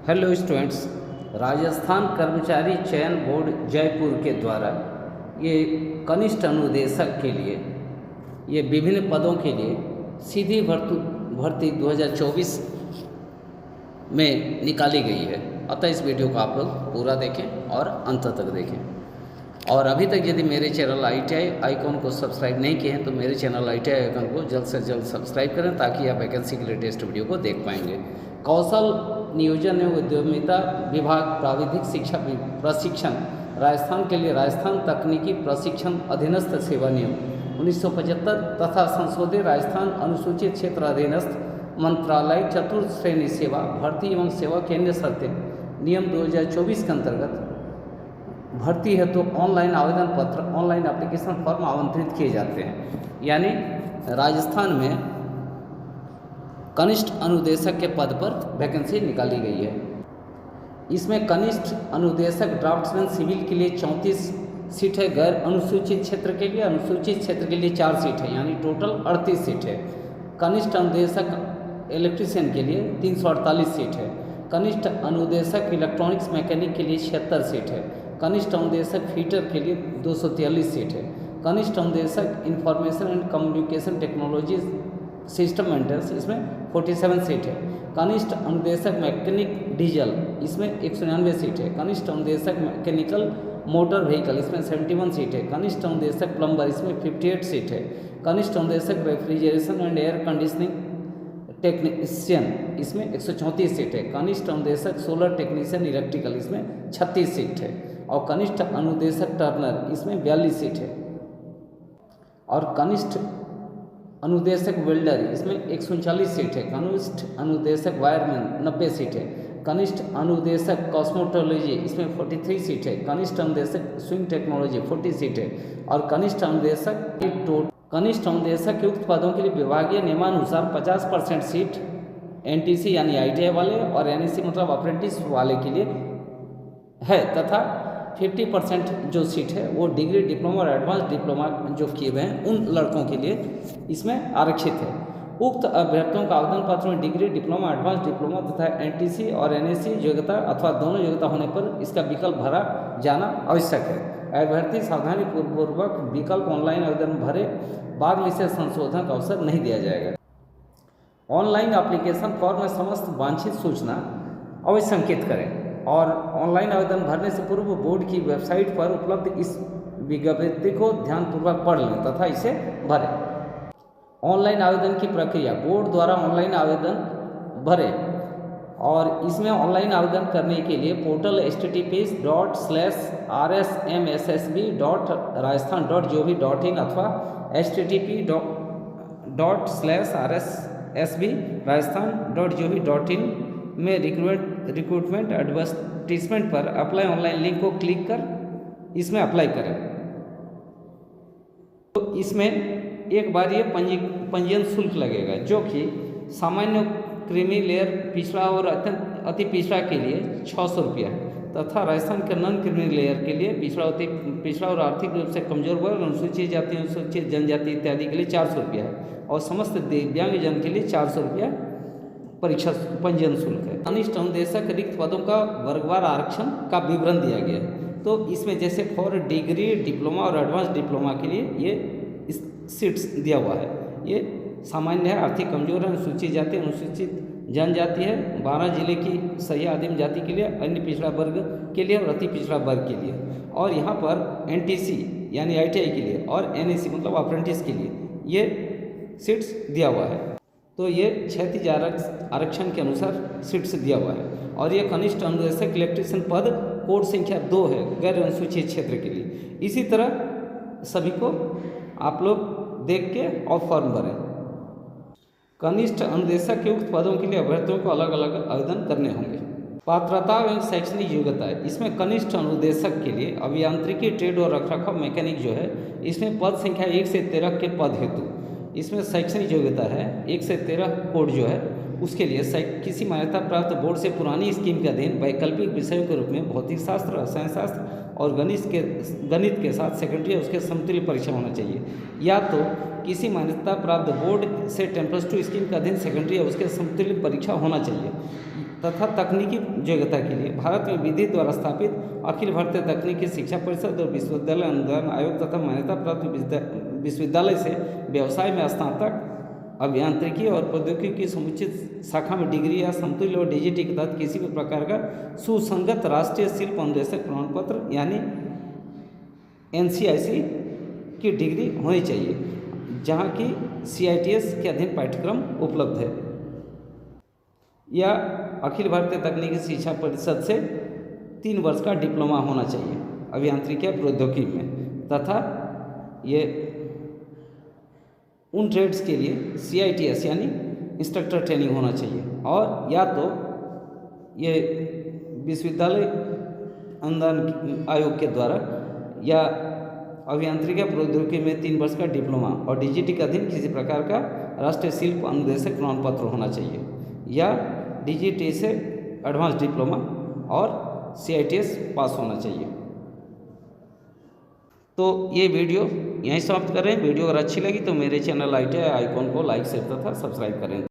Hello students, Rajasthan कर्मचारी चयन board Jaipur के द्वारा ये कनिष्ठ अनुदेशक के लिए ये विभिन्न पदों के लिए सीधी भर्ती 2024 में निकाली गई है। अतः इस वीडियो को आप लोग पूरा देखें और अंत तक देखें। और अभी तक यदि मेरे चैनल ITI आइकॉन को सब्सक्राइब नहीं किए हैं तो मेरे चैनल ITI आइकॉन को जल्द से जल्द सब्सक्राइब करें ताकि आप वैकेंसी के लेटेस्ट वीडियो को देख पाएंगे। कौशल नियोजन एवं उद्यमिता विभाग प्राविधिक शिक्षा प्रशिक्षण राजस्थान के लिए राजस्थान तकनीकी प्रशिक्षण अधीनस्थ सेवा नियम 1975 तथा संशोधित राजस्थान अनुसूचित क्षेत्र अधीनस्थ मंत्रालय चतुर्थ श्रेणी सेवा भर्ती एवं सेवा के अन्य शर्तें नियम 2024 के अंतर्गत भर्ती है तो ऑनलाइन आवेदन पत्र ऑनलाइन एप्लीकेशन फॉर्म आमंत्रित किए जाते हैं। यानी राजस्थान में कनिष्ठ अनुदेशक के पद पर वैकेंसी निकाली गई है। इसमें कनिष्ठ अनुदेशक ड्राफ्ट्समैन सिविल के लिए 34 सीट है, गैर अनुसूचित क्षेत्र के लिए अनुसूचित क्षेत्र के लिए 4 सीट है, यानी टोटल 38 सीट है। कनिष्ठ अनुदेशक इलेक्ट्रीशियन के लिए 348 सीट है। कनिष्ठ अनुदेशक इलेक्ट्रॉनिक्स मैकेनिक के लिए 76 सीट है। कनिष्ठ अनुदेशक फीटर के लिए 243 सीट है। कनिष्ठ अनुदेशक information and communication technology system maintenance इसमें 47 सीट है। कनिष्ठ अनुदेशक मैकेनिक डीजल इसमें 199 सीट है। कनिष्ठ अनुदेशक मैकेनिकल मोटर व्हीकल इसमें 71 सीट है। कनिष्ठ अनुदेशक प्लम्बर इसमें 58 सीट है। कनिष्ठ अनुदेशक refrigeration and air conditioning technician इसमें 134 सीट है। कनिष्ठ अनुदेशक सोलर टेक्नीशियन इलेक्ट्रिकल इसमें 36 सीट है। और कनिष्ठ अनुदेशक टर्नर इसमें 42 सीट है। और कनिष्ठ अनुदेशक वेल्डर इसमें 139 सीट है। कनिष्ठ अनुदेशक वायरमैन 90 सीट है। कनिष्ठ अनुदेशक कॉस्मेटोलॉजी इसमें 43 सीट है। कनिष्ठ अनुदेशक स्विंग टेक्नोलॉजी 40 सीट है। और कनिष्ठ अनुदेशक युक्त पदों के लिए विभागीय नियमानुसार 50% सीट NTC यानी ITI वाले और NSC मतलब अप्रेंटिस वाले के लिए है तथा 50% जो सीट है वो डिग्री डिप्लोमा और एडवांस डिप्लोमा जो किए हुए हैं उन लड़कों के लिए इसमें आरक्षित है। उक्त अभ्यर्थियों का आवेदन पत्र में डिग्री डिप्लोमा एडवांस डिप्लोमा तथा NTC और NSC योग्यता अथवा दोनों योग्यता होने पर इसका विकल्प भरा जाना आवश्यक है। अभ्यर्थी सावधानी पूर्वक विकल्प ऑनलाइन आवेदन भरे, बाद में इसे संशोधन का अवसर नहीं दिया जाएगा। ऑनलाइन एप्लीकेशन फॉर्म में समस्त वांछित सूचना अवश्य अंकित करें और ऑनलाइन आवेदन भरने से पूर्व बोर्ड की वेबसाइट पर उपलब्ध इस विज्ञप्ति को ध्यानपूर्वक पढ़ लें तथा इसे भरें। ऑनलाइन आवेदन की प्रक्रिया बोर्ड द्वारा ऑनलाइन आवेदन भरें और इसमें ऑनलाइन आवेदन करने के लिए पोर्टल https://rsmssb.rajasthan.gov.in अथवा http://rsb.rajasthan.gov.in में रिक्रूटमेंट एडवर्टीजमेंट पर अप्लाई ऑनलाइन लिंक को क्लिक कर इसमें अप्लाई करें। तो इसमें एक बार ये पंजीयन शुल्क लगेगा जो कि सामान्य क्रीमी लेयर पिछड़ा और अति पिछड़ा के लिए 600 रुपया है तथा राजस्थान के नॉन क्रीमी लेयर के लिए पिछड़ा और आर्थिक रूप से कमजोर वर्ग अनुसूचित जाति अनुसूचित जनजाति इत्यादि के लिए 400 रुपया है और समस्त दिव्यांग जन के लिए 400 रुपया परीक्षा पंजीयन शुल्क है। कनिष्ठ अनुदेशक रिक्त पदों का वर्गवार आरक्षण का विवरण दिया गया है। तो इसमें जैसे फॉर डिग्री डिप्लोमा और एडवांस डिप्लोमा के लिए ये सीट्स दिया हुआ है। ये सामान्य है, आर्थिक कमजोर है, अनुसूचित जाति अनुसूचित जनजाति है, 12 जिले की सही आदिम जाति के लिए, अन्य पिछड़ा वर्ग के लिए और अति पिछड़ा वर्ग के लिए। और यहाँ पर NTC यानी ITI के लिए और NSC मतलब अप्रेंटिस के लिए ये सीट्स दिया हुआ है। तो ये क्षैतिज आरक्षण के अनुसार सीट्स दिया हुआ है। और ये कनिष्ठ अनुदेशक इलेक्ट्रीशियन पद कोड संख्या 2 है गैर अनुसूचित क्षेत्र के लिए। इसी तरह सभी को आप लोग देख के और फॉर्म भरें। कनिष्ठ अनुदेशक युक्त पदों के लिए अभ्यर्थियों को अलग अलग आवेदन करने होंगे। पात्रता एवं शैक्षणिक योग्यता है। इसमें कनिष्ठ अनुदेशक के लिए अभियांत्रिकी ट्रेड और रखरखाव मैकेनिक जो है इसमें पद संख्या 1 से 13 के पद हेतु इसमें शैक्षणिक योग्यता है 1 से 13 कोड जो है उसके लिए किसी मान्यता प्राप्त बोर्ड से पुरानी स्कीम के अधीन वैकल्पिक विषयों के रूप में भौतिक शास्त्र, रसायन शास्त्र और गणित के साथ सेकेंडरी या उसके समतुल्य परीक्षा होना चाहिए, या तो किसी मान्यता प्राप्त बोर्ड से 10+2 स्कीम के अधीन सेकेंडरी या उसके समतुल्य परीक्षा होना चाहिए। तथा तकनीकी योग्यता के लिए भारत में विधि द्वारा स्थापित अखिल भारतीय तकनीकी शिक्षा परिषद और विश्वविद्यालय अनुदान आयोग तथा मान्यता प्राप्त विश्वविद्यालय से व्यवसाय में स्नातक अभियांत्रिकी और प्रौद्योगिकी की समुचित शाखा में डिग्री या समतुल्य और डीजीटी के तहत किसी भी प्रकार का सुसंगत राष्ट्रीय शिल्प अनुदेशक प्रमाण पत्र यानी NCIC की डिग्री होनी चाहिए, जहाँ की CITS के अधीन पाठ्यक्रम उपलब्ध है, या अखिल भारतीय तकनीकी शिक्षा परिषद से 3 वर्ष का डिप्लोमा होना चाहिए अभियांत्रिकी या प्रौद्योगिकी में, तथा ये उन ट्रेड्स के लिए CITS यानी इंस्ट्रक्टर ट्रेनिंग होना चाहिए, और या तो ये विश्वविद्यालय अनुदान आयोग के द्वारा या अभियांत्रिकी प्रौद्योगिकी में 3 वर्ष का डिप्लोमा और डीजीटी के अधीन किसी प्रकार का राष्ट्रीय शिल्प अनुदेशक प्रमाण पत्र होना चाहिए, या डीजीटी से एडवांस डिप्लोमा और CITS पास होना चाहिए। तो ये वीडियो यहीं समाप्त कर रहे हैं। वीडियो अगर अच्छी लगी तो मेरे चैनल ITI आइकॉन को लाइक शेयर तथा सब्सक्राइब करें।